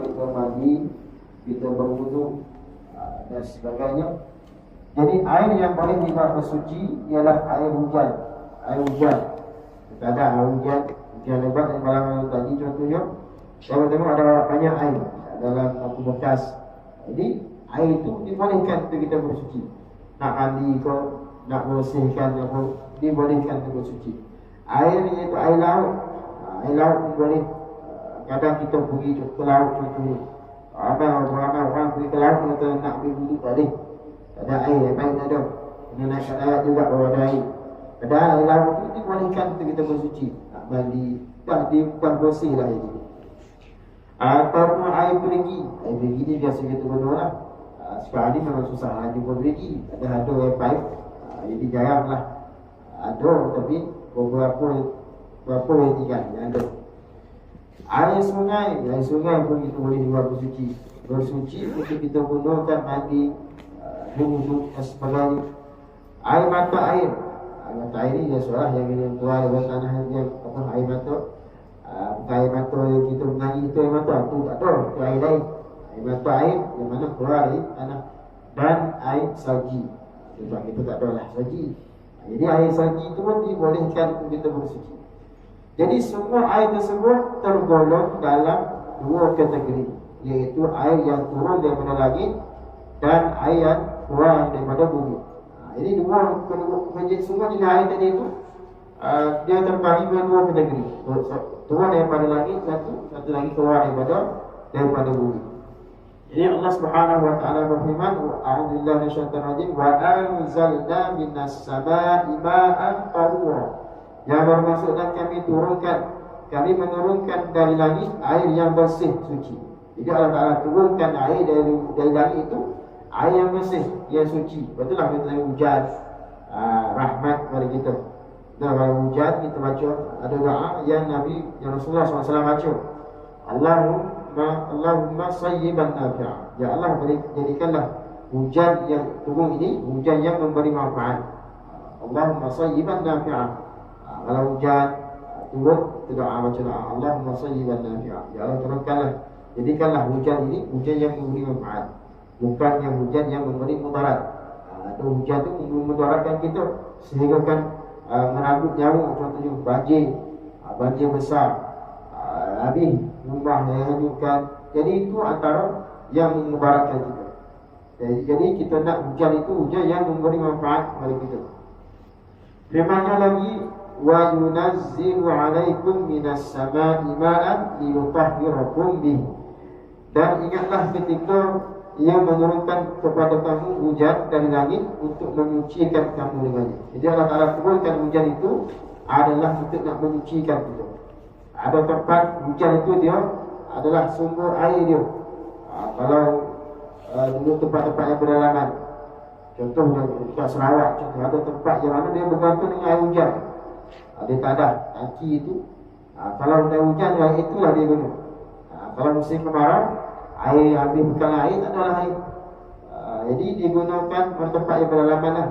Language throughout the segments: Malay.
kita mandi, kita berwudu dan sebagainya. Jadi air yang boleh dibuat bersuci ialah air hujan. Air hujan. Kita ada air hujan, hujan lebat yang malam tadi contohnya. Saya tengok ada banyak air dalam satu bekas. Jadi air itu dibolehkan untuk kita bersuci. Nak mandi ke, nak bersihkan apa, dibolehkan untuk bersuci. Air iaitu air laut. Air laut pun boleh. Kadang kita pergi ke laut contohnya. Ramai orang pergi ke laut kata nak pergi wudu tak boleh. Tak ada air, baik tak ada. Kena naik kat darat juga baru ada air. Padahal air laut itu dibolehkan untuk kita bersuci. Nak mandi, dah bukan bersih lah itu. Ataupun air perigi. Air perigi ni biasa kita guna lah. Sekarang ni memang susah lah jumpa perigi. Ada air pipe. Jadi jarang lah. Ada tapi beberapa yang tinggal yang ada. Air sungai pun kita boleh dibuat bersuci. Bersuci untuk kita gunakan mandi, berwudu dan sebagainya. Air mata air ni dia soalah yang kita keluar dari tanah yang apa air mata. Bukan air mata yang kita mengaji itu air mata tu tak ada, itu air lain. Air mata air yang mana keluar dari tanah. Dan air salji. Sebab kita tak ada lah salji. Jadi air salji itu pun dibolehkan untuk kita bersuci. Jadi semua air tersebut tergolong dalam dua kategori, iaitu air yang turun daripada langit dan air yang keluar daripada bumi. Jadi semua jenis air tadi itu dia terbagi dalam dua kategori. Turun daripada langit satu lagi keluar daripada bumi. Jadi Allah Subhanahu wa taala berfirman, "A'udzubillahi minasyaitonir rajim wa anzalna minas samaa'i ma'an tahura." Yang bermaksud dan kami menurunkan dari langit air yang bersih suci. Jadi Allah Ta'ala turunkan air dari langit itu air yang bersih, yang suci. Betul lah kita hujan rahmat kepada kita. Dan kalau hujan kita baca ada doa yang Rasulullah SAW baca, Allahumma sayyiban nafi'a. Ya Allah, jadikanlah hujan yang turun ini hujan yang memberi manfaat. Allahumma sayyiban nafi'a. Kalau hujan turun, kita doa baca doa Allahumma sayyiban nafi'a. Ya Allah, turunkanlah, jadikanlah hujan ini hujan yang memberi manfaat, bukan yang hujan yang memberi mudarat. Hujan itu memudaratkan kita sehingga kan merabuk nyawa, contohnya banjir besar, habis rumah yang hanyutkan. Jadi itu antara yang memudaratkan kita. Jadi kita nak hujan itu hujan yang memberi manfaat kepada kita. Firman-Nya lagi, wa yunazzilu 'alaikum minas samaa'i ma'an liyutahhirakum bih. Dan ingatlah ketika Ia menurunkan kepada kamu hujan dari langit untuk menyucikan kamu dengannya. Jadi Allah Ta'ala turunkan hujan itu adalah untuk nak menyucikan kita. Ada tempat hujan itu dia adalah sumber air dia. Kalau dulu tempat-tempat yang berdalaman, contohnya dekat Sarawak, contoh ada tempat yang mana dia bergantung dengan air hujan. Dia tak ada tangki itu. Kalau ada hujan, itulah dia guna. Kalau musim kemarau, air habis bukan air, tak adalah air. Jadi digunakan tempat yang berdalaman lah.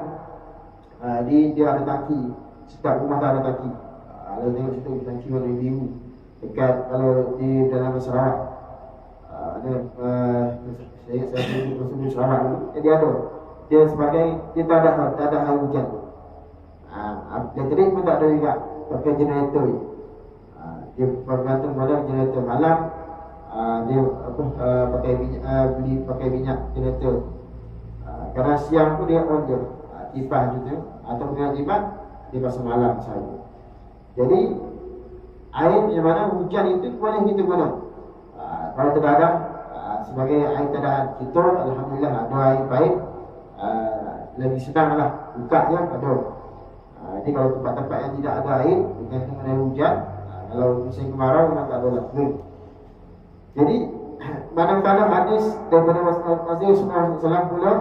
Dia ada tangki. Setiap rumah tak ada tangki. Kalau tengok situ tangki warna biru dekat kalau di dalam Sarawak. Saya masuk Sarawak dulu. Jadi ada. Dia sebagai dia tak ada air hujan. Elektrik pun tak ada juga, pakai generator. Dia bergantung pada generator. Malam dia pakai minyak generator. Kerana siang tu dia on je, kipas gitu, atau dengan kipas dia pasang malam saja. Jadi air yang mana hujan itu boleh kita guna. Kalau tidak ada sebagai air tadaan kita, alhamdulillah ada air baik, lebih senanglah bukanya ada. Jadi kalau tempat-tempat yang tidak ada air bergantung dengan hujan, kalau musim kemarau memang tak ada lagi. Jadi manakala hadis daripada Rasulullah SAW pula,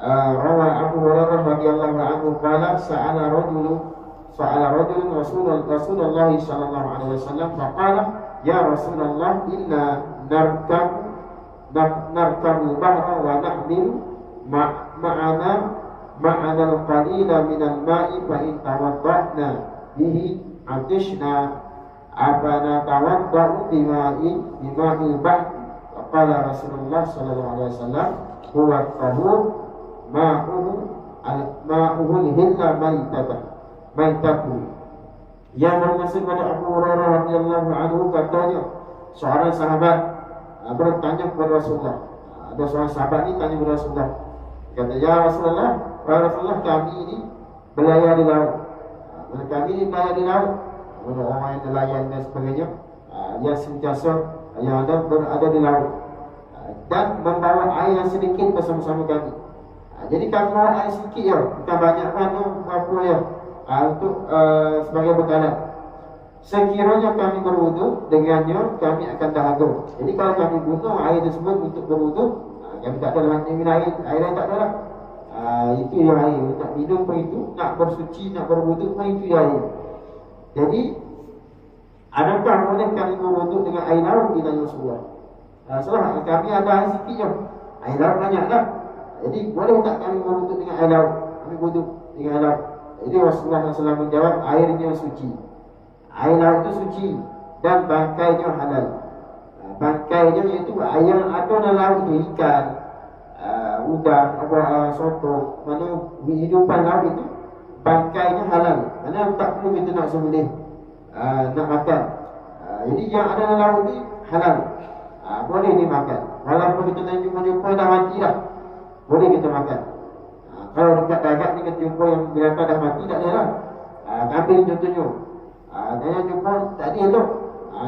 rawa Abu Hurairah radhiyallahu anhu qala sa'ala rajulun Rasulullah sallallahu alaihi wasallam faqala ya Rasulullah inna narkabu bahra wa nahmilu ma'ana al-qalila minal ma'i fa in tawadda'na bihi atishna Afana tawadda'u bima'il bahr. Qala Rasulullah sallallahu alaihi wasallam huwa tahur ma'uhu hilla maitatu. Yang bermaksud pada Abu Hurairah radhiyallahu anhu, katanya seorang sahabat bertanya kepada Rasulullah. Ada seorang sahabat ni tanya kepada Rasulullah, kata, ya Rasulullah, kami ini berlayar di laut. Kami ini berlayar di laut, ada orang yang nelayan dan sebagainya, yang sentiasa yang berada di laut, dan membawa air yang sedikit bersama-sama kami. Jadi kami bawa air sedikit ya, bukan banyak apa ya, untuk sebagai bekalan. Sekiranya kami berwudu dengannya, kami akan dahaga. Jadi kalau kami guna air tersebut untuk berwudu, kami tak ada minum air yang tak ada lah. Itu yang air nak minum pun itu, nak bersuci, nak berwudu pun itu yang air. Jadi adakah boleh kami berwudu dengan air laut? Bila Rasulullah, salah, kami ada air sikit je, air laut banyak lah. Jadi boleh tak kami berwudu dengan air laut? Kami wudu dengan air laut. Jadi Rasulullah SAW menjawab, airnya suci, air laut itu suci, dan bangkainya halal. Bangkainya iaitu air yang ada dalam laut itu, ikan, udang, soto, mana kehidupan laut itu, bangkainya halal. Mana tak perlu kita nak sembelih, nak makan. Jadi yang ada dalam laut itu halal, boleh dimakan. Walaupun kita jumpa dah mati dah, boleh kita makan. Kalau dekat dagat ni kita jumpa yang binatang dah mati, tak boleh lah. Kambing contohnya, jangan jumpa tak ada tu,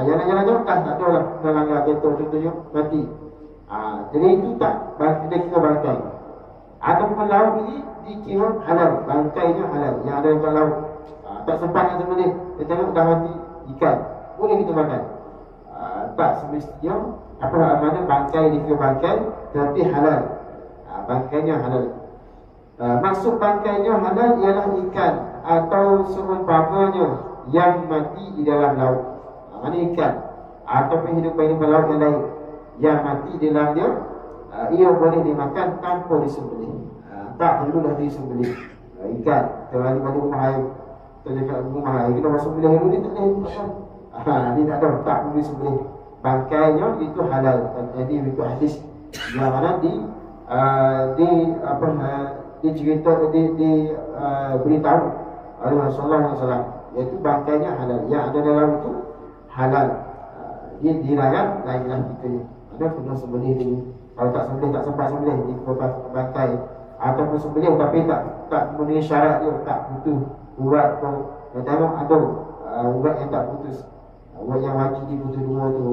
jalan-jalan jauh tak ada lah, langgar kereta contohnya mati. Jadi itu tak dia kira bangkai. Ataupun laut ini dikira halal, bangkainya halal, yang ada dekat laut. Tak sempat nak sembelih, kita tengok dah mati ikan, boleh kita makan. Tak semestinya mana bangkai dikira bangkai, tapi halal, bangkainya halal. Maksud bangkainya halal ialah ikan atau seumpamanya yang mati di dalam laut. Mana ikan ataupun hidupan laut yang lain yang mati di dalam dia, ia boleh dimakan tanpa disembelih. Tak perlulah disembelih. Ikan terlalu pada rumah air, terdekat rumah air, kita masuk sembelih dulu ni tak boleh. Dia tak ada, tak perlu disembelih. Bangkainya itu halal. Jadi itu hadis yang mana beritahu oleh Rasulullah SAW, iaitu bangkainya halal, yang ada dalam itu halal. Dia dilarang lain-lain kita ni. Ada kena sembelih dulu. Kalau tak sembelih, tak sempat sembelih, dia bangkai. Ataupun sembelih tapi tak memenuhi syarat dia, tak butuh urat tu. Yang tengok ada urat yang tak putus, urat yang wajib dibutuh dua tu,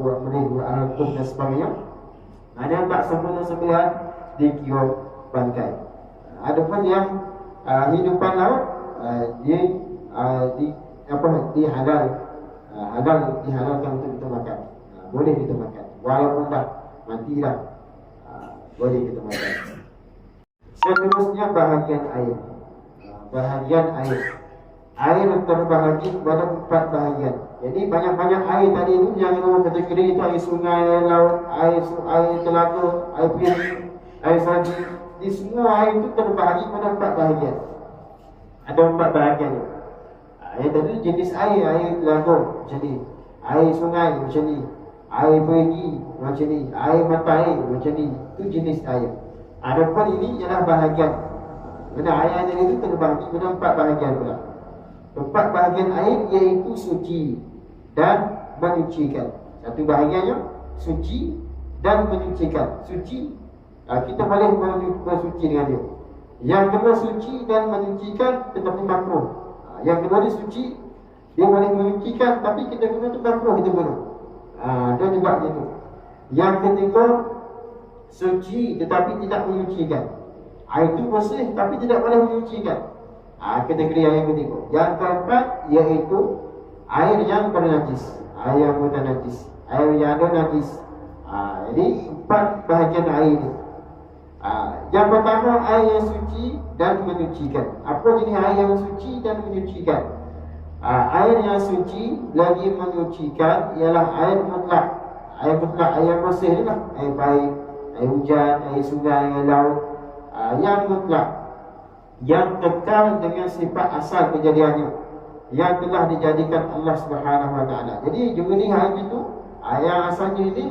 urat melih, urat al-qum dan sebagainya. Ada yang tak sembelihan dikira bangkai. Adapun yang hidupan laut, dia dihalalkan untuk kita makan. Boleh kita makan walaupun dah mati dah, boleh kita makan. Seterusnya bahagian air. Air terbahagi pada 4 bahagian. Jadi banyak-banyak air tadi itu yang kita kategori itu air sungai, air laut, air telaga, air piring, air salji. Di semua air itu terbahagi pada 4 bahagian. Ada 4 bahagian. Air tadi jenis air telaga macam ni, air sungai macam ni, air perigi macam ni, air mata air macam ni. Itu jenis air. Adapun ini ialah bahagian. Mana air itu terbahagi pada 4 bahagian pula. 4 bahagian air iaitu suci dan menyucikan. Satu bahagiannya suci dan menyucikan. Suci, kita boleh bersuci dengan dia. Yang kedua suci dan menyucikan tetapi makruh. Yang kedua dia suci, dia boleh menyucikan, tapi kita guna tu makruh kita guna. Dia juga begitu. Yang ketiga suci tetapi tidak menyucikan. Air itu bersih tapi tidak boleh menyucikan. Kategori air ketiga. Yang keempat iaitu air yang bernajis, air yang bukan najis, air yang ada najis. Jadi 4 bahagian air ini. Yang pertama air yang suci dan menyucikan. Apa jenis air yang suci dan menyucikan? Air yang suci lagi menyucikan ialah air mutlak. Air mutlak, air yang bersih ni lah. Air baik, air hujan, air sungai, air laut. Yang mutlak, yang kekal dengan sifat asal kejadiannya. yang telah dijadikan Allah Subhanahu Wa Taala. Jadi jernih air itu, yang asalnya ini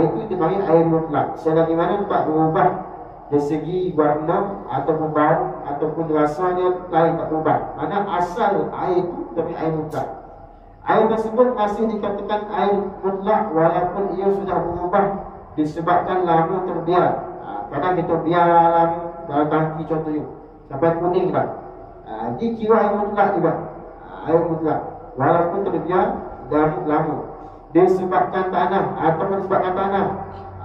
itu dipanggil air mutlak. Selagi mana tak berubah dari segi warna ataupun bau ataupun rasa dia lain, tak berubah. Mana asal air itu tapi air mutlak. Air tersebut masih dikatakan air mutlak walaupun ia sudah berubah disebabkan lama terbiar. Kadang kita biar lama dalam tangki contohnya sampai kuning dah. Ini kira air mutlak juga. Air mutlak walaupun terbiar dalam lama disebabkan tanah ataupun disebabkan tanah.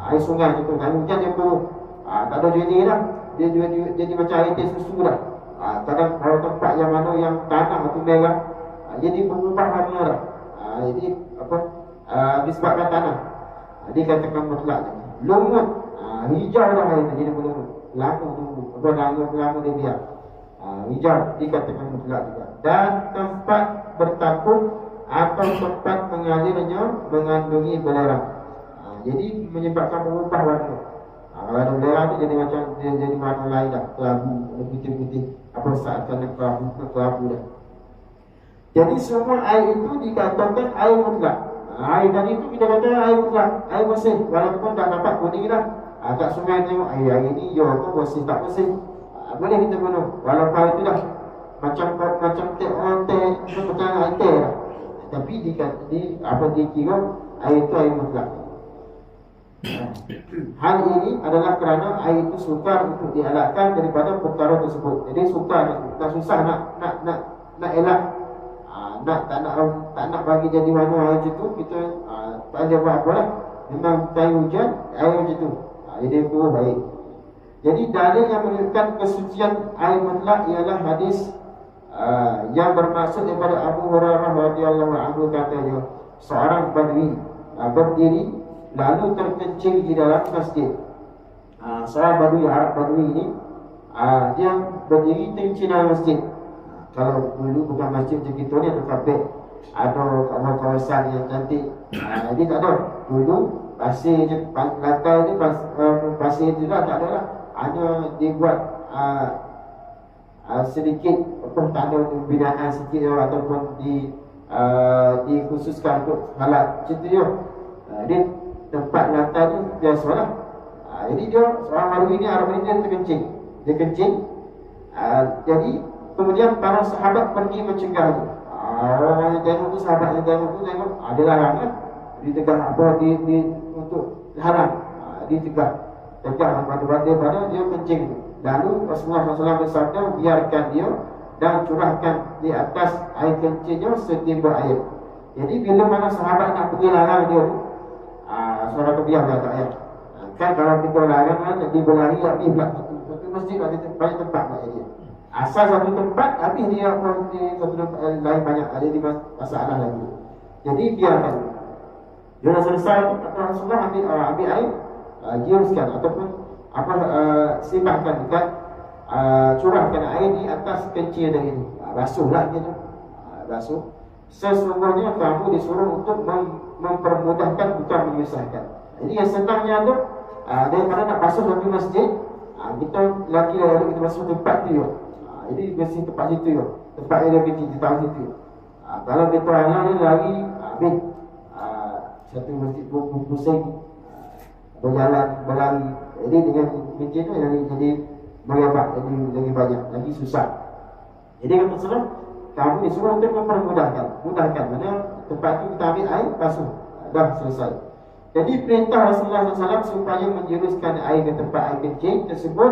Air sungai itu kan hujan dia perlu tak ada jenis dah. Dia jadi macam air teh susu dah. Kadang kalau tempat yang mana yang tanah itu merah, jadi berubah warna dah. Jadi apa? Disebabkan tanah. Dikatakan mutlak. Lumut, hijau dah air itu jadi berlumut. Lama tunggu, lama dia biar. Hijau dikatakan mutlak juga. Dan tempat bertakung atau tempat mengalirnya mengandungi belerang. Jadi menyebabkan berubah warna. Kalau ada belerang tu jadi macam dia jadi warna lain dah, kelabu, putih-putih. Apa seakan kelabu dah. Jadi semua air itu dikatakan air mutlak. Air tadi itu kita kata air mutlak, air bersih. Walaupun dah nampak kuning dah. Kat sungai tengok air ini yo tu bersih tak bersih. Boleh kita guna. Walaupun itu dah macam teh macam air teh dah. Tapi dikira air itu air mutlak. Hal ini adalah kerana air itu sukar untuk dielakkan daripada perkara tersebut. Jadi sukar, tak susah nak elak. Tak nak bagi jadi warna air itu, kita tak ada buat apa lah. Memang time hujan air macam tu. Jadi buruk baik. Jadi dalil yang menunjukkan kesucian air mutlak ialah hadis yang bermaksud daripada Abu Hurairah radhiyallahu anhu, katanya seorang badui berdiri lalu terkencing di dalam masjid. Seorang badui, Arab badui ini dia berdiri terkencing dalam masjid. Kalau dulu bukan masjid macam kita ni, ada kafe, ada kawasan yang cantik. Jadi tak ada. Dulu pasir je, lantai ni pasir je lah, tak ada lah. Hanya dibuat sedikit tanda pembinaan sikit ataupun dikhususkan untuk halat macam tu je. Dia tempat lantai tu biasa lah. Jadi dia seorang baru ini Arab ini dia terkencing. Dia kencing. Jadi kemudian para sahabat pergi mencegah dia. Orang yang tengok tu, sahabat yang tengok ada larang lah. Ditegak apa untuk haram. Ditegak pada dia kencing tu. Lalu Rasulullah SAW bersabda, biarkan dia dan curahkan di atas air kencingnya setimbang air. Jadi bila mana sahabat nak pergi larang dia tu, suara kebiah lah tak payah. Kan kalau kita larang kan, jadi berlari habis pula satu masjid banyak tempat lah dia. Asal satu tempat, habis dia pun di satu tempat lain banyak, ada di masalah lagi. Jadi biarkan. Dia dah selesai tu, kata Rasulullah ambil air, giuruskan ataupun simbahkan dekat curahkan air di atas kencing dari ini. Basuhlah dia tu. Basuh. Sesungguhnya kamu disuruh untuk mempermudahkan, bukan menyusahkan. Jadi yang senangnya tu daripada nak basuh satu masjid, kita lagi kita basuh tempat tu je. Jadi bersih tempat situ je. Tempat yang dia kecil di tempat situ. Kalau kita hanya lari habis satu masjid pusing, berjalan, berlari. Jadi dengan kecil tu jadi merebak, jadi lagi banyak, lagi susah. Jadi kata Rasulullah, kamu disuruh untuk mempermudahkan. Mudahkan, mana tempat tu kita ambil air, basuh. Dah selesai. Jadi perintah Rasulullah SAW supaya menjuruskan air ke tempat air kencing tersebut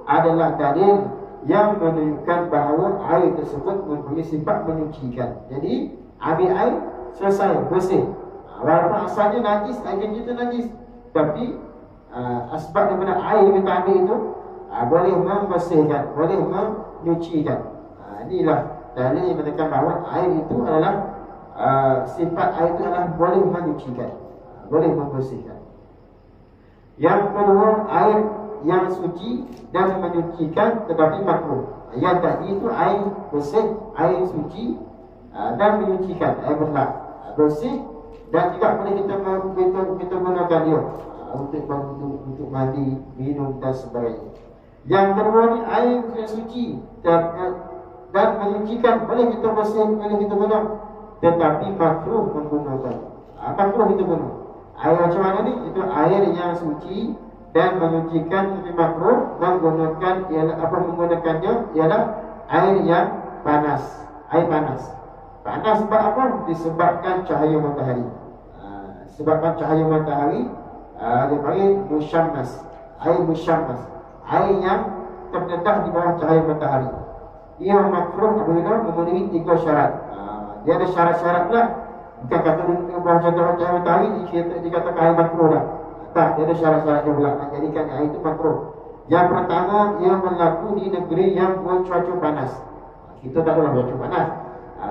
adalah dalil yang menunjukkan bahawa air tersebut mempunyai sifat menyucikan. Jadi ambil air, selesai, bersih. Walaupun asalnya najis, air kencing itu najis, tapi asbab daripada air kita ambil itu boleh membersihkan, boleh menyucikan. Inilah dalil yang menunjukkan bahawa air itu adalah sifat air itu adalah boleh menyucikan, boleh membersihkan. Yang kedua, air yang suci dan menyucikan tetapi makruh. Yang tadi itu air bersih, air suci dan menyucikan, air bersih, bersih dan juga boleh kita gunakan dia untuk mandi, minum dan sebagainya. Yang kedua ni air yang suci dan menyucikan, boleh kita bersih, boleh kita guna, tetapi makruh menggunakan. Makruh kita guna. Air macam mana ni? Itu air yang suci dan menyucikan, tapi makruh menggunakannya ialah air yang panas. Air panas. Panas sebab apa? Disebabkan cahaya matahari. Sebabkan cahaya matahari, dia panggil musyammas. Air musyammas, air yang terdedah di bawah cahaya matahari. Ia makruh apabila memenuhi 3 syarat. Dia ada syarat-syarat lah. Bukan kata di bawah cahaya matahari dikatakan air makruh dah. Tak, dia ada syarat-syarat dia pula nak jadikan air itu makruh. Yang pertama, ia berlaku di negeri yang bercuaca panas. Kita tak ada cuaca panas,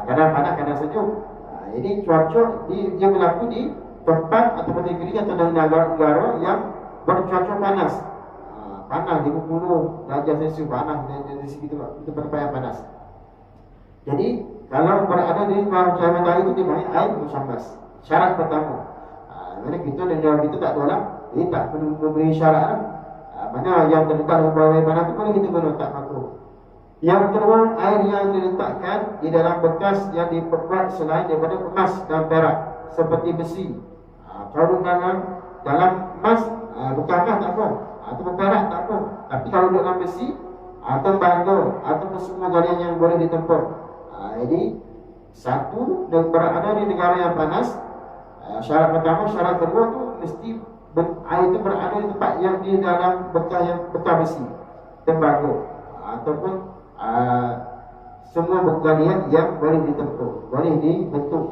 kadang panas, kadang sejuk. Jadi cuaca dia berlaku di tempat atau negeri atau negara yang bercuaca panas. Panas 50 darjah Celsius, panas dari segitu tempat yang panas. Jadi kalau berada di bawah cahaya matahari itu dipanggil air musyammas. Syarat pertama. Mana kita negara kita tak ada lah, jadi tak perlu memberi syarat lah. Mana yang terletak di bawah air panas itu boleh kita guna, tak makruh. Yang kedua, air yang diletakkan di dalam bekas yang diperbuat selain daripada emas dan perak, seperti besi. Kalau dalam emas, bukan emas tak apa, atau perak tak apa. Tapi kalau dalam besi atau tembaga atau semua galian yang boleh ditempuh. Jadi satu, berada di negara yang panas. Syarat pertama. Syarat kedua tu mesti air itu berada di tempat yang di dalam bekas besi, tembaga ataupun semua galian yang boleh ditempuh, boleh dibentuk.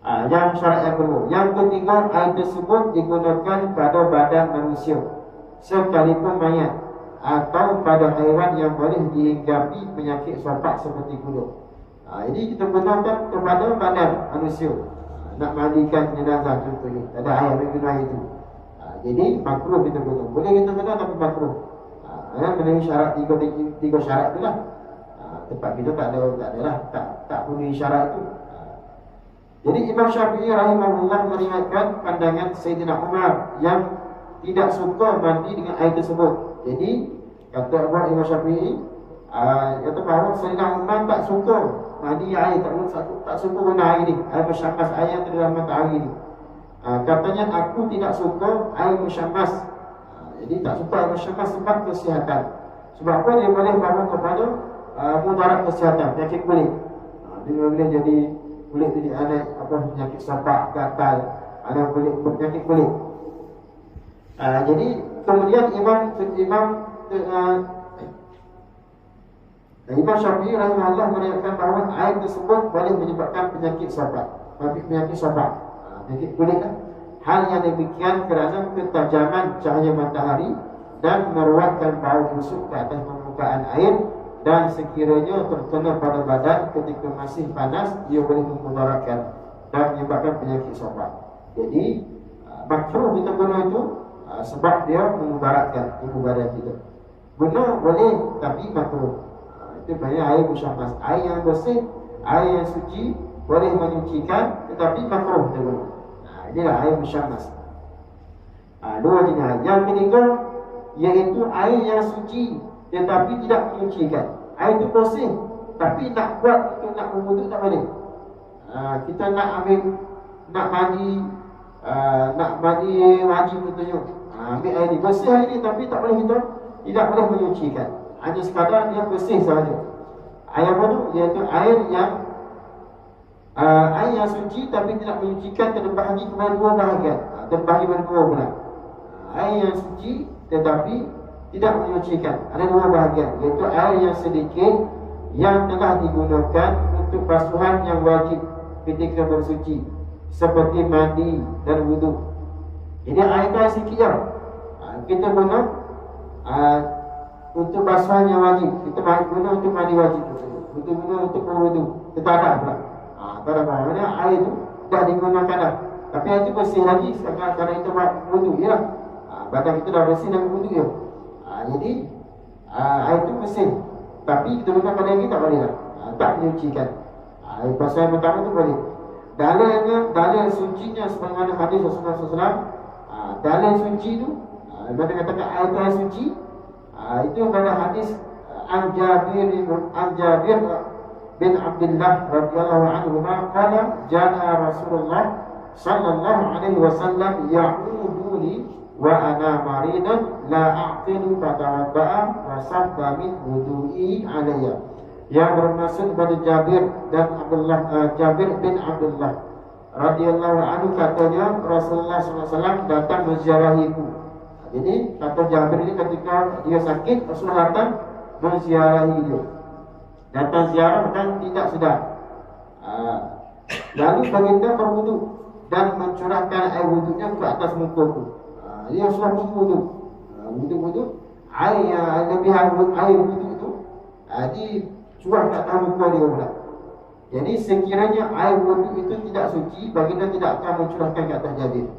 Yang syarat yang kedua. Yang ketiga, air tersebut digunakan pada badan manusia sekalipun mayat, atau pada haiwan yang boleh dihinggapi penyakit sopak seperti kuda. Jadi kita gunakan kepada badan manusia. Nak mandikan jenazah contohnya, ada air yang guna itu. Jadi makruh kita guna. Boleh kita guna tapi makruh. Memenuhi syarat tiga syarat itulah. Tempat kita tak ada lah, tak memenuhi syarat itu. Jadi Imam Syafi'i rahimahullah meringatkan pandangan Sayyidina Umar yang tidak suka mandi dengan air tersebut. Jadi kata Imam Syafi'i, kata bahawa Sayyidina Umar tak suka mandi air, tak suka guna air ni, air musyammas, air yang terdalam matahari ni. Katanya, aku tidak suka air musyammas. Jadi tak suka air musyammas sebab kesihatan. Sebab apa? Dia boleh bawa kepada mudarat kesihatan, penyakit kulit. Dia boleh jadi kulit jadi ada penyakit sopak, gatal, ada penyakit kulit. Jadi kemudian Imam Syafi'i rahimahullah meriwayatkan bahawa air tersebut boleh menyebabkan penyakit sopak, penyakit kulit. Hal yang demikian kerana ketajaman cahaya matahari dan meruatkan bau busuk ke atas permukaan air, dan sekiranya terkena pada badan ketika masih panas, ia boleh memudaratkan dan menyebabkan penyakit sopak. Jadi makruh kita guna itu sebab dia memudaratkan tubuh badan kita. Guna boleh tapi makruh. Itu banyak air musyammas. Air yang bersih, air yang suci, boleh menyucikan, tetapi makruh kita guna. Inilah air musyammas. Dua jenis. Yang ketiga, iaitu air yang suci tetapi tidak menyucikan. Air itu bersih tapi nak buat untuk nak berwuduk tak boleh. Kita nak mandi wajib contohnya. Ambil air ni, bersih air ni tapi tak boleh kita tidak boleh menyucikan. Hanya sekadar dia bersih sahaja. Air apa tu? Iaitu air yang suci tapi tidak menyucikan, terbahagi kepada dua bahagian. Terbahagi kepada dua pula. Air yang suci tetapi tidak menyucikan, ada dua bahagian, iaitu air yang sedikit yang telah digunakan untuk basuhan yang wajib ketika bersuci, seperti mandi dan wuduk. Jadi air itu sikit je. Kita guna untuk basuhan yang wajib, kita guna untuk mandi wajib, kita guna untuk berwuduk. Kita ada pula. Tak ada mana air itu dah digunakan dah. Tapi air itu bersih lagi kerana kita buat wuduk je lah. Badan kita dah bersih dan wuduk je. Jadi air itu bersih tapi kita gunakan air kita tak boleh lah. Tak menyucikan. Air basuhan pertama tu boleh. Dalil sucinya sebagaimana hadis Rasulullah SAW. Dalil suci tu, mana katakan air itu air suci, itu pada hadis عن جابر بن عبد الله رضي الله عنهما قال جاء رسول الله صلى الله عليه وسلم يعودني وأنا مريض لا أعقل فتوضأ وصب من وضوئه علي. Yang bermaksud pada Jabir dan Jabir bin Abdullah radhiyallahu anhu, katanya Rasulullah SAW datang menziarahiku. Jadi kata Jabir ini ketika dia sakit, Rasulullah datang menziarahi dia. Datang ziarah dan tidak sedar. Lalu baginda berwudu dan mencurahkan air wudunya ke atas mukaku. Dia Rasulullah wudu. Wudu air lebihan air wudu itu curah ke atas muka dia pula. Jadi sekiranya air wudu itu tidak suci, baginda tidak akan mencurahkan ke atas Jabir.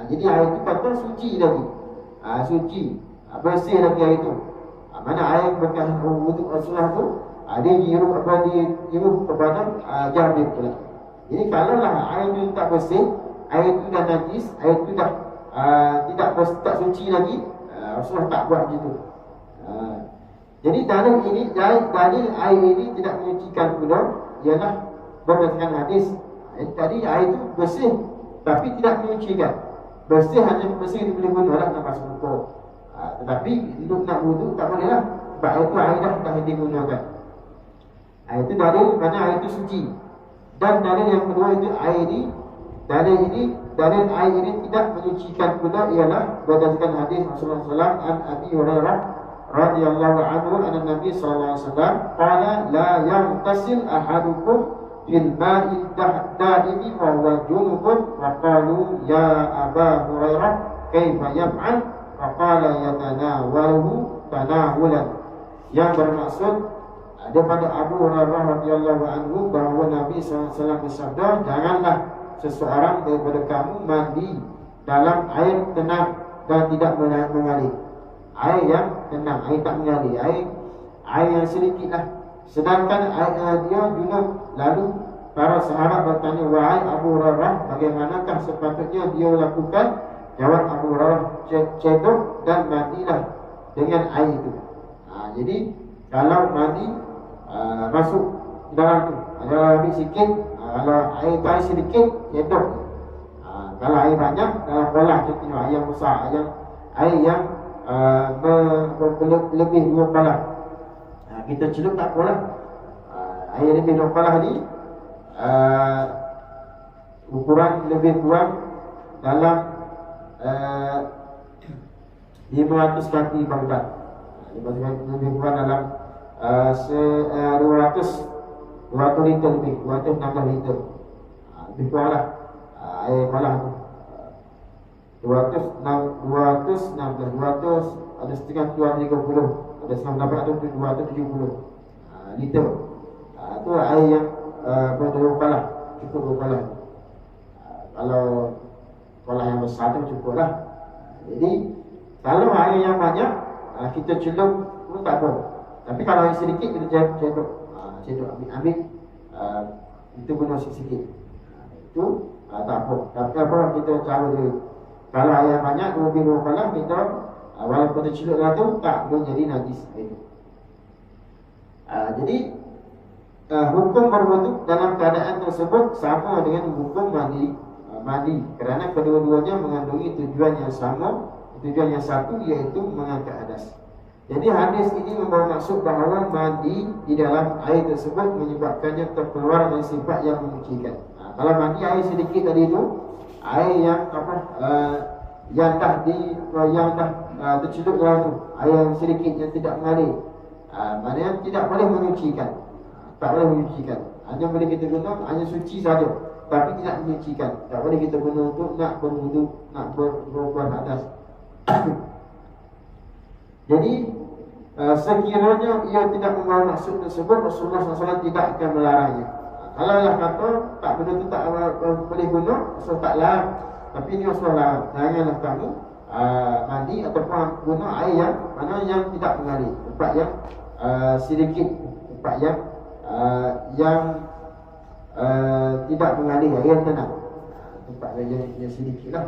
Jadi air itu kata suci lagi. Suci, bersih lagi air itu. Mana air bekas wudu Rasulullah tu dia diiruh kepada Jabir pula. Jadi kalaulah air itu tak bersih, air itu dah najis, air itu dah tak suci lagi, Rasulullah tak buat macam tu. Jadi dalil air ini tidak menyucikan pula ialah berdasarkan hadis. Tadi air itu bersih tapi tidak menyucikan. Bersih hanya bersih itu boleh guna lah nak basuh muka. Tetapi untuk nak wudu tak boleh lah. Sebab itu air dah digunakan. Itu dalil mana air itu suci. Dan dalil yang kedua itu dalil air ini tidak menyucikan pula ialah berdasarkan hadis Rasulullah SAW an Abi Hurairah radhiyallahu anhu anna Nabi sallallahu alaihi wasallam qala la yaghtasil ahadukum fil ma'i daimi wa huwa junubun wa qalu ya Aba Hurairah kaifa yaf'al wa qala yatanawaluhu tanawulan. Yang bermaksud daripada Abu Hurairah radhiyallahu anhu bahawa Nabi SAW bersabda, janganlah seseorang daripada kamu mandi dalam air tenang dan tidak mengalir. Air yang tenang, air tak mengalir, air yang sedikit lah. Sedangkan air dia junub. Lalu para sahabat bertanya, wahai Abu Hurairah, bagaimanakah sepatutnya dia lakukan? Jawab Abu Hurairah, cedok dan mandilah dengan air itu. Jadi kalau mandi masuk dalam tu, ada lebih sikit, kalau air sedikit, cedok. Kalau air banyak, dalam kolah contohnya, air yang besar, air yang lebih 2 kolah, kita celup tak apalah. Air lebih 2 kolah ni ukuran lebih kurang dalam 500 kaki Baghdad. Lebih kurang dalam 200 liter lebih, 216 liter. Lebih kurang lah air kolah tu. 216, 200 ada setengah 230, ada setengah dapat tu 270 liter. Itu air yang berkolah, cukup berkolah. Kalau kolah yang besar tu cukup lah. Jadi kalau air yang banyak kita celup pun tak apa. Tapi kalau air sedikit kita cedok, ambil itu guna sikit-sikit. Itu tak apa. Tapi apa kita cara dia. Kalau air banyak, lebih 2 kolah, kita walaupun kita celup dalam tu tak boleh jadi najis. Jadi hukum berwuduk dalam keadaan tersebut sama dengan hukum mandi kerana kedua-duanya mengandungi tujuan yang sama, tujuan yang satu, iaitu mengangkat hadas. Jadi hadis ini membawa maksud bahawa mandi di dalam air tersebut menyebabkannya terkeluar dengan sifat yang menyucikan. Kalau mandi air sedikit tadi itu, air yang yang dah tercelup dalam tu, air yang sedikit yang tidak mengalir, maknanya tidak boleh menyucikan. Tak boleh menyucikan. Hanya boleh kita guna, hanya suci saja, tapi tidak menyucikan. Tak boleh kita guna untuk nak berwuduk, nak berbuat hadas. Jadi sekiranya ia tidak membawa maksud tersebut, Rasulullah SAW tidak akan melarangnya. Kalau Allah kata tak benda tu tak boleh guna, Rasulullah tak larang. Tapi ini Rasulullah larang. Janganlah kamu mandi ataupun guna air yang mana yang tidak mengalir, tempat yang sedikit, tempat yang tidak mengalir, air yang tenang, tempat yang sedikit lah.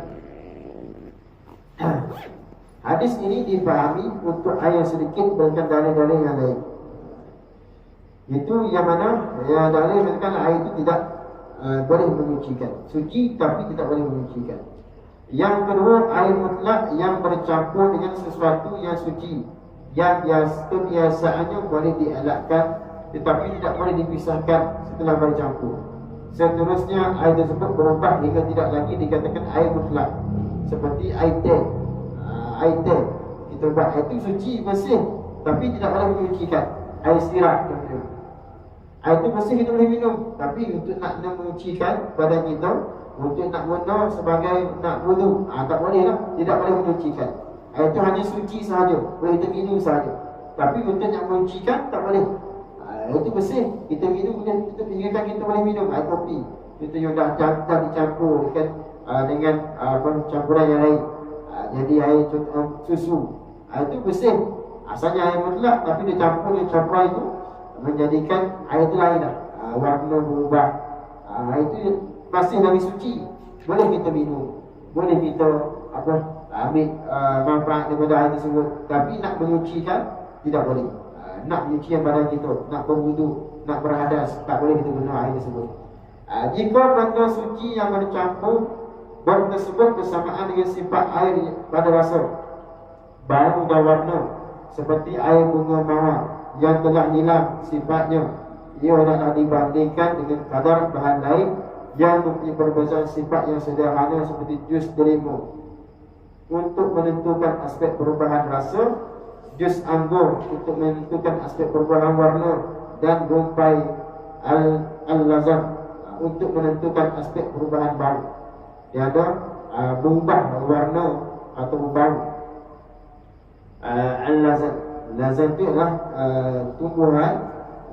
Hadis ini difahami untuk air sedikit dengan dalil-dalil yang lain. Itu yang mana ya dalil mengatakan air itu tidak boleh menyucikan. Suci tapi tidak boleh menyucikan. Yang kedua, air mutlak yang bercampur dengan sesuatu yang suci, yang kebiasaannya boleh dielakkan tetapi tidak boleh dipisahkan setelah bercampur. Seterusnya, air tersebut berubah hingga tidak lagi dikatakan air mutlak, seperti air teh. Air teh kita buat air itu suci, bersih, tapi tidak boleh menyucikan. Air sirap contohnya, air itu bersih kita boleh minum, tapi untuk nak menyucikan badan kita, untuk nak guna sebagai nak wudu, tak boleh lah, tidak boleh menyucikan. Air itu hanya suci sahaja, boleh kita minum sahaja, tapi untuk nak menyucikan tak boleh. Air itu bersih, kita minum, kita tinggalkan, kita boleh minum. Air kopi kita yang dah dicampur dengan campuran yang lain, jadi air susu, air itu bersih, asalnya air mutlak, tapi dicampur dengan campuran itu menjadikan air itu lain dah, warna berubah. Air itu masih lagi suci, boleh kita minum, boleh kita ambil manfaat daripada air tersebut. Tapi nak menyucikan tidak boleh. Nak menyucikan badan kita, nak berwudu, nak berhadas, tak boleh kita guna air tersebut. Jika benda suci yang bercampur tersebut bersamaan dengan sifat air pada rasa, bau dan warna, seperti air bunga mawar yang telah hilang sifatnya, ia hendaklah dibandingkan dengan kadar bahan lain yang mempunyai perbezaan sifat yang sederhana seperti jus delima untuk menentukan aspek perubahan rasa, jus anggur untuk menentukan aspek perubahan warna, dan gumpai al-lazam untuk menentukan aspek perubahan bau. Tiada berubah warna atau bau. Al-lazam, lazam itu adalah tumbuhan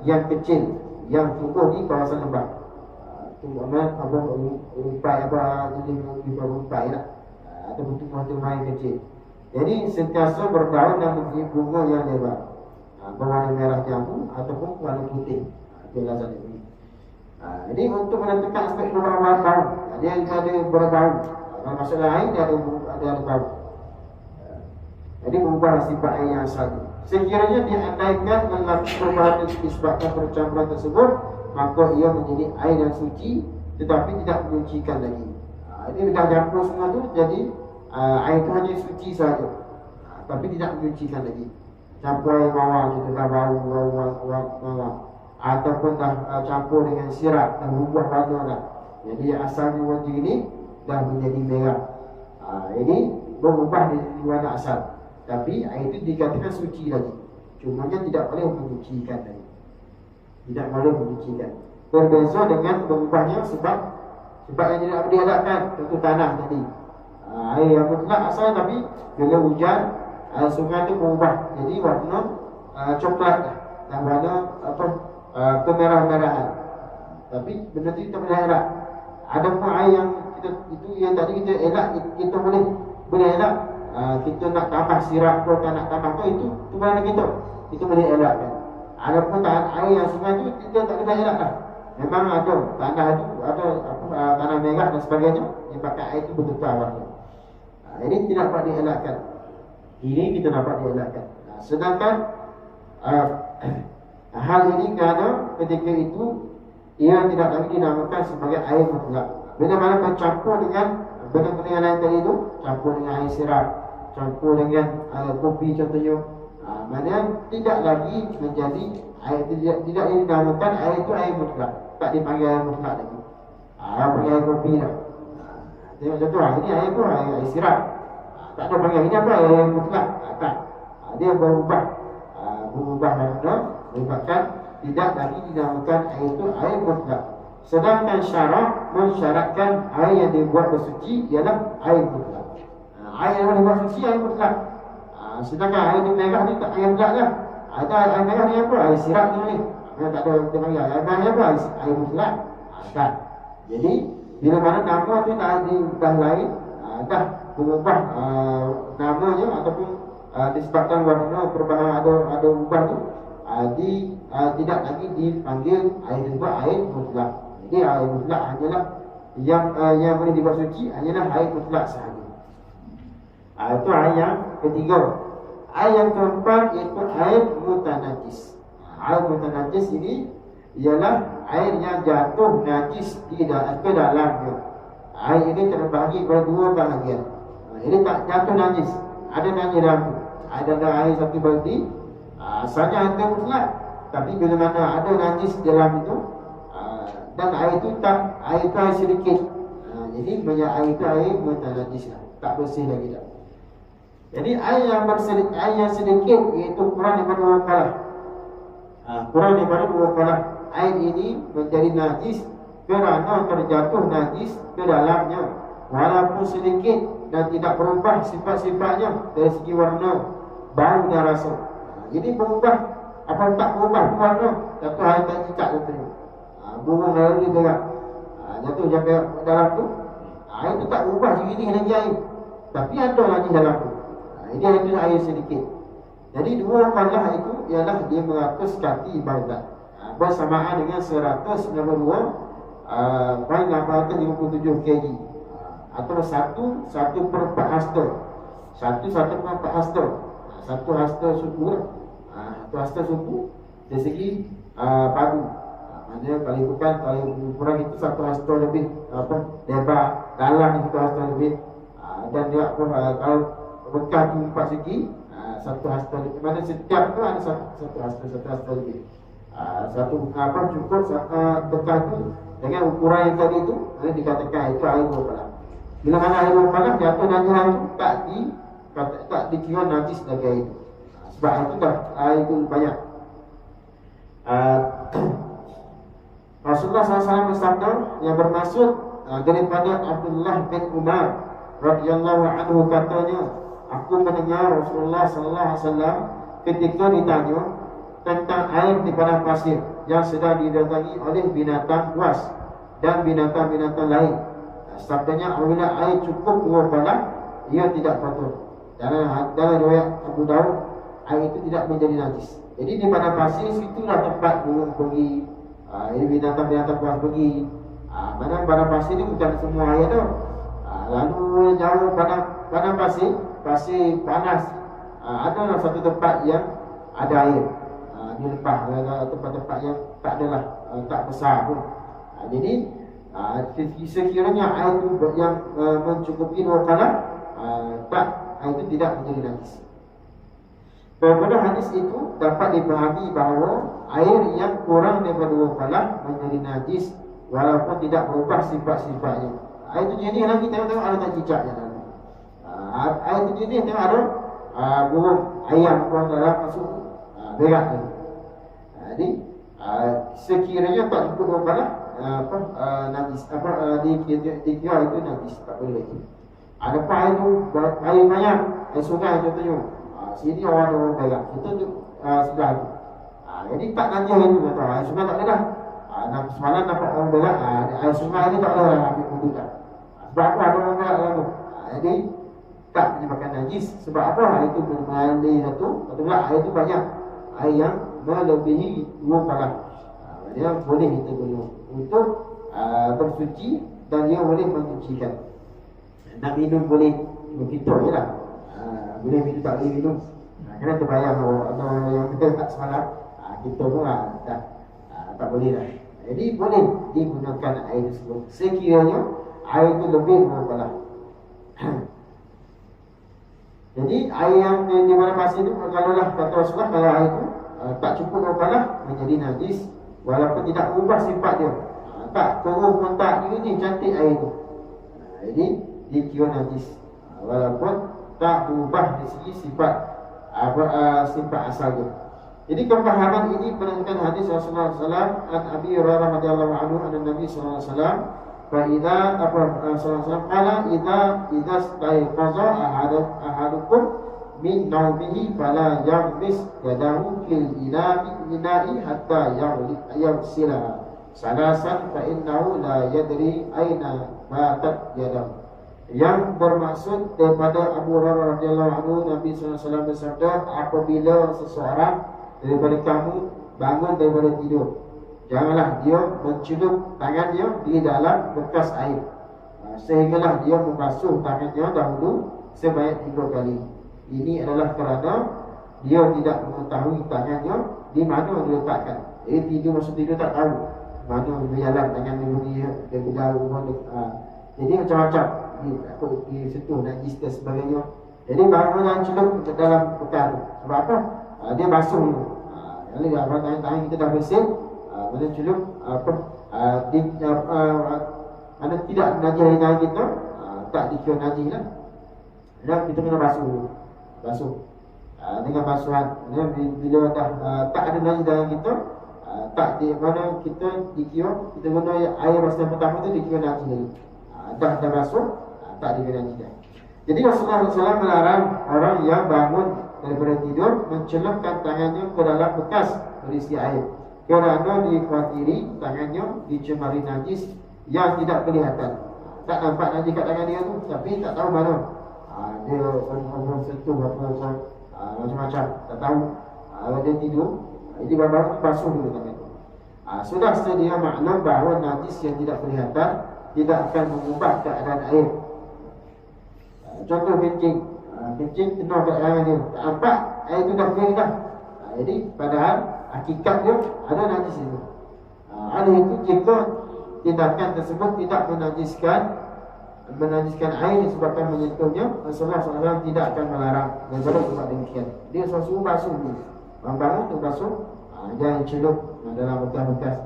yang kecil yang tumbuh di kawasan lembah. Tumbuhan rumpai jadi rumpai lah, atau tumbuhan-tumbuhan yang kecil. Jadi sentiasa berdaun dan mempunyai bunga yang lebar, berwarna merah jambu ataupun warna putih. Itu lazam ini. Jadi untuk menentukan aspek perubahan bau, dia ada berbau. Kalau masalah air dia ada bau. Jadi berubah sifat air yang asal. Sekiranya diandaikan melalui perubahan disebabkan percampuran tersebut, maka ia menjadi air yang suci tetapi tidak menyucikan lagi. Ini dah campur semua tu, jadi air itu hanya suci saja, tapi tidak menyucikan lagi. Campur air mawar, kita dah bau mawar, ataupun dah campur dengan sirap dan berubah warna dah. Jadi asalnya wajah ini dah menjadi merah. Ini berubah dari warna asal, tapi air itu dikatakan suci lagi. Cumanya tidak boleh menyucikan lagi. Tidak boleh menyucikan. Berbeza dengan berubahnya sebab yang tidak boleh dielakkan, contoh tanah tadi. Air yang mutlak asal, tapi bila hujan sungai itu berubah jadi warna coklat dan warna kemerah-merahan. Tapi benda itu kita boleh elak. Ada pun air yang yang tadi kita elak, kita boleh elak. Kita nak tambah sirap atau nak tambah itu mana kita boleh elakkan. Ada pun air yang sungai itu kita tak boleh elak lah. Memang ada tanah itu, ada tanah merah dan sebagainya, yang pakai air itu bertukar warna. Ini tidak dapat dielakkan. Ini kita dapat dielakkan. Sedangkan hal ini kerana ketika itu ia tidak lagi dinamakan sebagai air mutlak. Bila mana bercampur dengan benda-benda yang lain tadi itu, campur dengan air sirap, campur dengan kopi contohnya, mana tidak lagi menjadi air, tidak dinamakan air itu air mutlak, tak dipanggil air mutlak lagi. Panggil air kopi lah. Tengok contoh, ini air itu air sirap, tak ada panggil ini apa air mutlak, tak. Dia berubah warna, menyebabkan tidak lagi dinamakan air itu air mutlak. Sedangkan syarak mensyaratkan air yang dibuat bersuci ialah air mutlak. Air yang dibuat suci air mutlak. Sedangkan air di merah ni tak air mutlak lah. Ada air merah ni apa? Air sirap ni. Tak ada kita panggil air merah ni apa? Air mutlak. Tak. Jadi bila mana nama tu dah lain, dah berubah namanya ataupun disebabkan warna perubahan ada ubah tu, tidak lagi dipanggil air tersebut air mutlak. Jadi air mutlak hanyalah yang boleh dibuat suci hanyalah air mutlak sahaja. Itu air yang ketiga. Air yang keempat iaitu air mutanajis. Air mutanajis ini ialah air yang jatuh najis ke dalamnya. Air ini terbagi kepada dua bahagian. Ini tak jatuh najis, ada najis dalam tu. Ada air satu baldi, asalnya ada mutlak, tapi bila mana ada najis dalam itu, dan air itu air sedikit, jadi banyak air itu air mutanajis lah, tak bersih lagi dah. Jadi air yang sedikit iaitu kurang daripada 2 kalah. Kurang daripada 2 kalah air ini menjadi najis kerana terjatuh najis ke dalamnya, walaupun sedikit dan tidak berubah sifat-sifatnya dari segi warna, bau dan rasa. Jadi berubah apa tak berubah warna, jatuh air tak cicak contohnya. Burung lalu dia gerak, jatuh sampai dalam tu, air tu tak berubah segini lagi air, tapi ada lagi dalam tu. Ini itu air sedikit. Jadi 2 kalah itu ialah 500 kati ibadat, bersamaan dengan 192.857 kg, atau 1/4 hasta. 1/4 hasta. 1 hasta suku. 1 hasta suku dari segi padu. Maknanya kalau ukuran itu 1 hasta lebih lebar, dalam 1 hasta lebih, dan dia kalau bekah tu 4 segi, 1 hasta lebih. Mana setiap tu ada 1 hasta lebih. Cukup bekah tu dengan ukuran yang tadi tu, dikatakan itu air 2 kalah. Bila mana air 2 kalah jatuh najis itu tak dikira najis lagi air itu. Sebab itu dah air itu banyak. Rasulullah SAW bersabda yang bermaksud daripada Abdullah bin Umar radhiyallahu anhu, katanya, aku mendengar Rasulullah SAW ketika ditanya tentang air di padang pasir yang sedang didatangi oleh binatang buas dan binatang-binatang lain. Sabdanya, apabila air cukup 2 kalah, ia tidak kotor. Dalam riwayat Abu Daud, air itu tidak menjadi najis. Jadi di padang pasir situlah tempat burung pergi, binatang-binatang buas pergi. Mana padang pasir ni bukan semua air tu. Lalu jauh padang pasir panas, ada satu tempat yang ada air. Dilepah tempat-tempat yang tak adalah, tak besar pun. Jadi sekiranya air itu yang mencukupi 2 kalah, air itu tidak menjadi najis. Daripada hadis itu dapat dipahami bahawa air yang kurang daripada 2 kalah menjadi najis walaupun tidak berubah sifat-sifatnya. Air itu jenis lagi, tengok-tengok ada tak cicaknya. Air itu jenis, tengok ada burung ayam pun dalam masuk berak lagi. Jadi sekiranya tak cukup 2 kalah, najis, dikira itu najis, tak boleh lagi. Ada air tu air banyak, air sungai contohnya, sini orang berak, itu tu sebelah tu. Jadi tak najis itu, betul. Air sungai tak ada dah. Semalam nampak orang berak, air sungai ni tak boleh ambil wudu dah. Sebab apa ada orang berak dalam tu? Jadi tak menyebabkan najis. Sebab apa? Air itu mengalir satu, atau pula air itu banyak, air yang melebihi 2 kalah. Dia boleh kita guna untuk bersuci, dan dia boleh mencucikan. Nak minum boleh, kita je lah. Boleh minum, tak boleh minum, kena terbayang atau yang kita tak semalam, kita pun tak boleh lah. Jadi boleh digunakan air tersebut sekiranya air itu lebih 2 kalah. Jadi air yang di mana pasir itu, kalau lah kata Rasulullah, kalau air itu tak cukup 2 kalah menjadi najis walaupun tidak ubah sifat dia. Tak keruh pun tak, ini cantik air itu. Jadi dikira najis walaupun tak berubah dari segi sifat sifat asal dia. Jadi kepahaman ini berdasarkan hadis Rasulullah SAW an Abi Hurairah radhiyallahu anhu an Nabi sallallahu alaihi wasallam, fa idza sallallahu qala idza staiqaza ahadukum min nawmihi fala yaghmis yadahu fil ina'i hatta yaghsilaha salasan fa innahu la yadri aina batat yadahu. Yang bermaksud daripada Abu Hurairah radhiyallahu anhu, Nabi sallallahu alaihi wasallam bersabda, apabila seseorang daripada kamu bangun daripada tidur, janganlah dia mencelup tangannya di dalam bekas air, sehinggalah dia membasuh tangannya dahulu sebanyak 3 kali. Ini adalah kerana dia tidak mengetahui tangannya di mana diletakkan. Tidur masa tidur tak tahu mana berjalan dengan bunyi dia berjauh jadi macam-macam takut disentuh najis dan sebagainya. Jadi bangun yang celup ke dalam bekal. Sebab apa? Dia basuh dulu. Jadi kalau tangan kita dah bersih, mana celup mana tidak najis dari tangan kita, tak dikira najis lah. Dan kita kena basuh dulu. Basuh dengan basuhan. Bila dah tak ada najis dalam kita, tak di mana kita dikira, kita guna air basuhan pertama tu dikira najis lagi. Dah basuh, tak dikira najis dah. Jadi Rasulullah SAW melarang orang yang bangun daripada tidur mencelupkan tangannya ke dalam bekas berisi air, kerana dikhawatiri tangannya dicemari najis yang tidak kelihatan. Tak nampak najis kat tangan dia tu, tapi tak tahu mana dia orang sentuh apa macam-macam, tak tahu. Dia tidur, jadi bangun basuh dulu tangan tu. Sudah sedia maklum bahawa najis yang tidak kelihatan tidak akan mengubah keadaan air. Contoh kencing, kencing kena kat tangan dia, tak nampak air tu dah kering dah. Jadi padahal hakikat dia ada najis itu. Oleh itu jika tindakan tersebut tidak menajiskan air disebabkan menyentuhnya, Rasulullah SAW tidak akan melarang dan boleh buat demikian. Dia suruh basuh dulu, bangun tu basuh, jangan celup dalam bekas-bekas.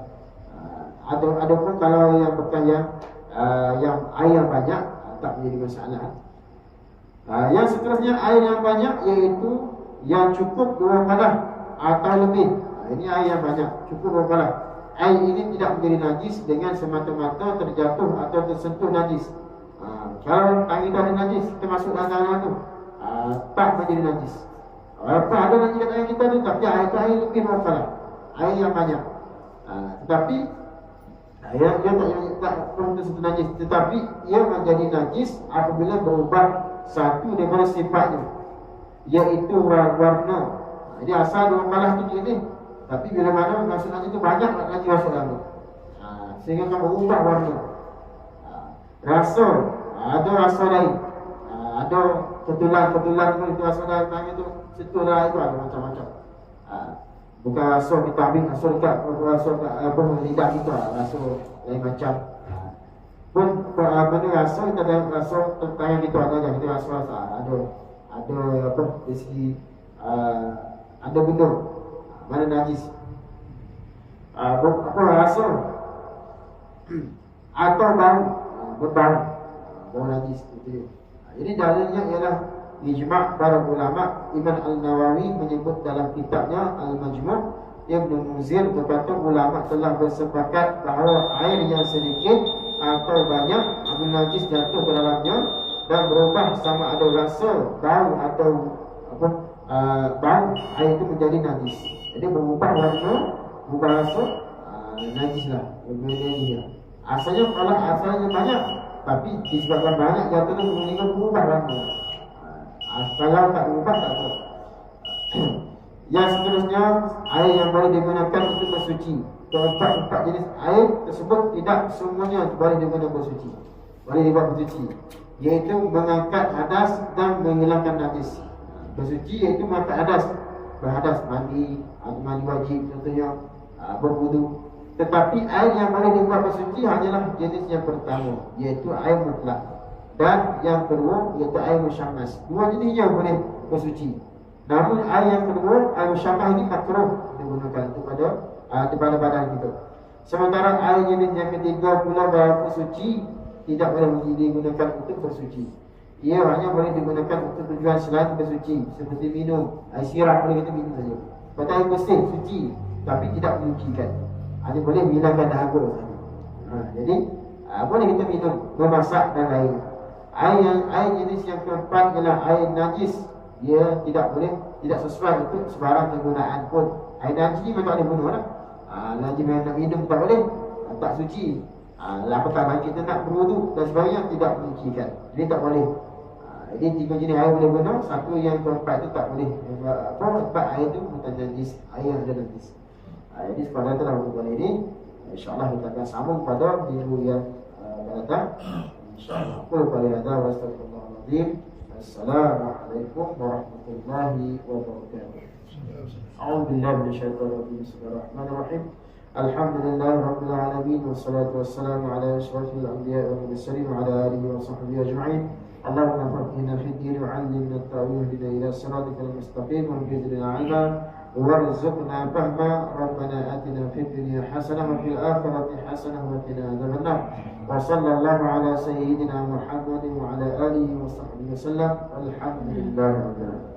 Adapun kalau yang bekas yang air banyak, tak menjadi masalah. Yang seterusnya air yang banyak, iaitu yang cukup 2 kalah atau lebih. Ini air yang banyak, cukup 2 kalah. Air ini tidak menjadi najis dengan semata-mata terjatuh atau tersentuh najis. Kalau tangan itu ada najis, kita masuk dalam tangan tu, tak menjadi najis. Walaupun ada najis kat tangan kita tu, tapi air itu air lebih 2 kalah, air yang banyak. Tetapi dia tak tersentuh najis, tetapi ia menjadi najis apabila berubah satu daripada sifatnya, iaitu warna. Jadi asal 2 kalah tu ni, tapi bila mana masuk najis tu banyak najis masuk dalam tu, sehingga akan berubah warna. Rasa, ada rasa lain, ada ketulan tu, itu rasa dalam tangan tu, situ dah itu ada macam-macam. Bukan rasa kita ambil, rasa apa lidah kita, rasa lain macam. Pun benda rasa kita ada rasa tangan kita ada, kita rasa ada apa dari segi ada benda mana najis, apa rasa atau bau najis itu. Jadi dalilnya ialah ijma' para ulama. Ibn Al-Nawawi menyebut dalam kitabnya Al-Majmu', Ibn Muzir berkata ulama telah bersepakat bahawa air yang sedikit atau banyak ambil najis jatuh ke dalamnya dan berubah sama ada rasa, bau atau apa bau, air itu menjadi najis. Jadi berubah warna, berubah rasa, najis lah, najis lah. Asalnya banyak, tapi disebabkan banyak jatuh itu meninggal berubah warna. Kalau tak berubah tak apa. Yang seterusnya, air yang boleh digunakan untuk bersuci. Keempat jenis air tersebut tidak semuanya boleh digunakan bersuci, boleh dibuat bersuci, iaitu mengangkat hadas dan menghilangkan najis. Bersuci iaitu mengangkat hadas, berhadas, mandi wajib contohnya, berwudu. Tetapi air yang boleh dibuat bersuci hanyalah jenis yang pertama, iaitu air mutlak, dan yang kedua iaitu air musyammas. Dua jenis yang boleh bersuci. Namun air yang kedua, air musyammas ini makruh digunakan kepada badan kita. Sementara air jenis yang ketiga pula berlaku suci, tidak boleh digunakan untuk bersuci. Ia hanya boleh digunakan untuk tujuan selain bersuci, seperti minum air sirap, boleh kita minum saja. Pada air bersih suci, tapi tidak menyucikan. Hanya boleh menghilangkan dahaga saja. Jadi boleh kita minum, memasak dan lain. Air jenis yang keempat ialah air najis. Ia tidak sesuai untuk sebarang kegunaan pun. Air najis ni memang tak boleh bunuh lah. Najis yang nak minum tak boleh, tak suci. Apakah kita nak berwudu dan sebagainya, tidak menyucikan. Jadi tak boleh. Jadi 3 jenis air boleh guna, satu yang keempat itu tak boleh. Keempat air itu bukan najis, air yang ada najis. Jadi sepada itulah hubungan ini. InsyaAllah kita akan sambung pada minggu yang akan datang. InsyaAllah. Qul qali hadza wa astaghfirullahaladzim. Assalamualaikum. عليكم ورحمة الله وبركاته. أعوذ بالله من الشيطان الرجيم. بسم الله الرحمن الرحيم. الحمد لله رب العالمين والصلاة والسلام على أشرف الأنبياء والمرسلين وعلى آله وصحبه أجمعين. اللهم فقهنا في الدين وعلمنا التأويل واهدنا إلى صراطك المستقيم وزدنا علما وارزقنا فهما. ربنا آتنا في الدنيا حسنة وفي الآخرة حسنة وقنا عذاب النار. وصلى الله على سيدنا محمد وعلى آله وصحبه وسلم والحمد لله رب العالمين.